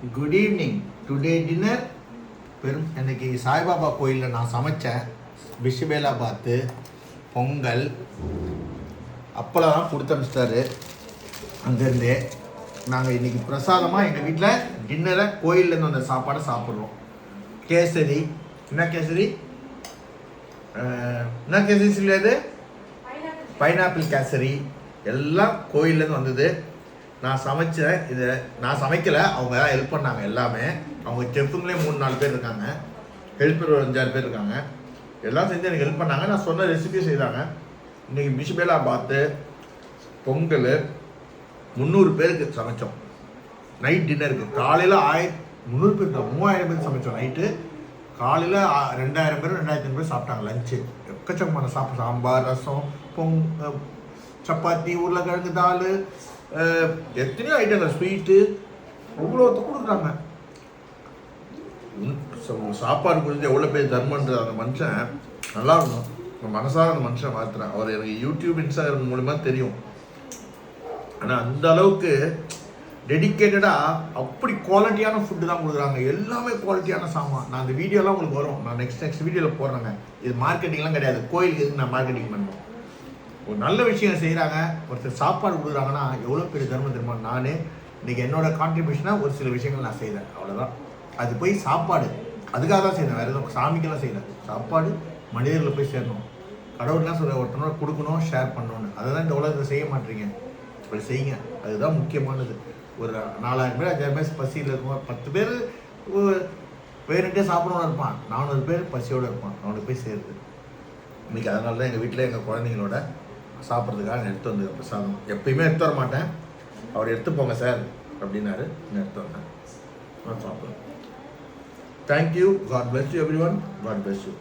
Good evening. Today dinner இன்னைக்கு சாய்பாபா கோயிலில் நான் சமைச்சேன். பிஷிபேலா பாத்து, பொங்கல், அப்பளம்லாம் கொடுத்து அனுப்பிச்சிட்டாரு. அங்கேருந்தே நாங்கள் இன்றைக்கி பிரசாதமாக எங்கள் வீட்டில் டின்னரை கோயிலேருந்து வந்த சாப்பாடை சாப்பிட்றோம். கேசரி, என்ன கேசரி சொல்லியாது, பைனாப்பிள் கேசரி எல்லாம் கோயிலேருந்து வந்தது. நான் சமைச்சேன். இதை நான் சமைக்கலை, அவங்க தான் ஹெல்ப் பண்ணாங்க. எல்லாமே அவங்க செஃப்புங்களே 3-4 பேர் இருக்காங்க, ஹெல்ப்பர் ஒரு 5-6 பேர் இருக்காங்க. எல்லாம் செஞ்சு எனக்கு ஹெல்ப் பண்ணாங்க. நான் சொன்ன ரெசிபி செய்தாங்க. இன்றைக்கி பிஷிபேலா பாத்து, பொங்கல் 300 பேருக்கு சமைச்சோம். நைட் டின்னருக்கு காலையில் 300 பேர் 3000 பேர் சமைச்சோம். நைட்டு காலையில் 2000 பேர் 2500 பேர் சாப்பிட்டாங்க. லஞ்சு எக்கச்சக்கமான சாம்பார், ரசம், சப்பாத்தி, உருளைக்கிழங்கு, தால், எத்தனையோ ஐட்டங்கள், ஸ்வீட்டு, அவ்வளோத்த கொடுக்குறாங்க. சாப்பாடு கொடுத்து எவ்வளோ பேர் தர்மன்ற அந்த மனுஷன் நல்லா இருக்கும். மனசாக அந்த மனுஷன் மாற்றுறேன். அவர் எனக்கு யூடியூப், இன்ஸ்டாகிராம் மூலிமா தெரியும். ஆனால் அந்த அளவுக்கு டெடிக்கேட்டடாக அப்படி குவாலிட்டியான ஃபுட்டு தான் கொடுக்குறாங்க. எல்லாமே குவாலிட்டியான சாமான். நான் அந்த வீடியோலாம் உங்களுக்கு வரும். நான் நெக்ஸ்ட் வீடியோவில் போடுறேங்க. இது மார்க்கெட்டிங்லாம் கிடையாது. கோயிலுக்கு எதுக்கு நான் மார்க்கெட்டிங் பண்ணுறோம். ஒரு நல்ல விஷயம் செய்கிறாங்க, ஒருத்தர் சாப்பாடு கொடுக்குறாங்கன்னா எவ்வளோ பெரிய தர்மம் தெரியுமா. நானே இன்றைக்கி என்னோடய கான்ட்ரிபியூஷனாக ஒரு சில விஷயங்கள் நான் செய்கிறேன், அவ்வளோதான். அது போய் சாப்பாடு அதுக்காக தான் செய்யணும், வேறு எதுவும் சாமிக்கெல்லாம் செய்யலை. சாப்பாடு மனிதர்களை போய் சேரணும். கடவுள்லாம் சொல்ல ஒருத்தனோட கொடுக்கணும், ஷேர் பண்ணணும்னு. அதை தான் இந்த உலகத்தை செய்ய மாட்டீங்க. அப்படி செய்யுங்க, அதுதான் முக்கியமானது. ஒரு 4000 பேர் 5000 பேர் பசியில் இருக்கும். 10 பேர் வேறுட்டே சாப்பிடணும்னு இருப்பான், 400 பேர் பசியோடு இருப்பான். அவனுக்கு போய் சேருது. இன்றைக்கி அதனால தான் எங்கள் வீட்டில் எங்கள் குழந்தைங்களோட சாப்பிட்றதுக்காக எடுத்து வந்து பிரசாதம். எப்பயுமே எடுத்து வர மாட்டேன். அவர் எடுத்து போங்க சார் அப்படின்னாரு, நான் எடுத்து வந்தேன். நான் சாப்பிட்றேன். Thank you. God bless you everyone. God bless you.